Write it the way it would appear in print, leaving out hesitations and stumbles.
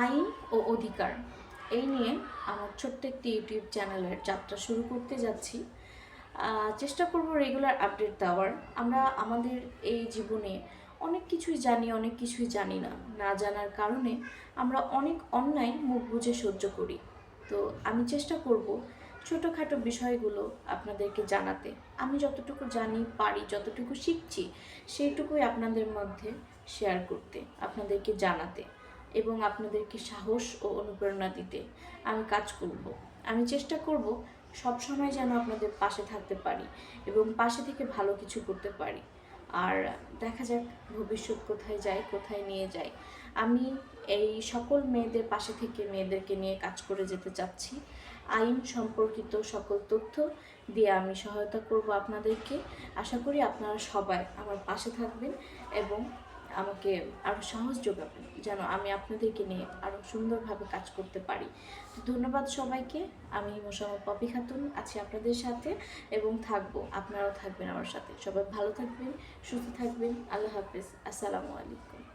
আইন ও অধিকার এই নিয়ে আমার ছোট্ট একটি ইউটিউব চ্যানেলের যাত্রা শুরু করতে যাচ্ছি। চেষ্টা করব রেগুলার আপডেট দেওয়ার। আমরা আমাদের এই জীবনে অনেক কিছুই জানি, অনেক কিছুই জানি না। না জানার কারণে আমরা অনেক অন্যায় মুখ বুজে সহ্য করি। তো আমি চেষ্টা করব ছোটোখাটো বিষয়গুলো আপনাদেরকে জানাতে। আমি যতটুকু জানি, পারি, যতটুকু শিখছি সেইটুকুই আপনাদের মধ্যে শেয়ার করতে, আপনাদেরকে জানাতে এবং আপনাদেরকে সাহস ও অনুপ্রেরণা দিতে আমি কাজ করব। আমি চেষ্টা করব সব সময় যেন আপনাদের পাশে থাকতে পারি এবং পাশে থেকে ভালো কিছু করতে পারি। আর দেখা যাক ভবিষ্যৎ কোথায় যায়, কোথায় নিয়ে যায়। আমি এই সকল মেয়েদের পাশে থেকে মেয়েদেরকে নিয়ে কাজ করে যেতে চাচ্ছি। আইন সম্পর্কিত সকল তথ্য দিয়ে আমি সহায়তা করব আপনাদেরকে। আশা করি আপনারা সবাই আমার পাশে থাকবেন এবং আমাকে আরও সাহস যোগাবেন যেন আমি আপনাদেরকে নিয়ে আরও সুন্দরভাবে কাজ করতে পারি। তো ধন্যবাদ সবাইকে। আমি মোসাম্মদ পপি খাতুন আছি আপনাদের সাথে এবং থাকবো, আপনারাও থাকবেন আমার সাথে। সবাই ভালো থাকবেন, সুস্থ থাকবেন। আল্লাহ হাফেজ। আসসালামু আলাইকুম।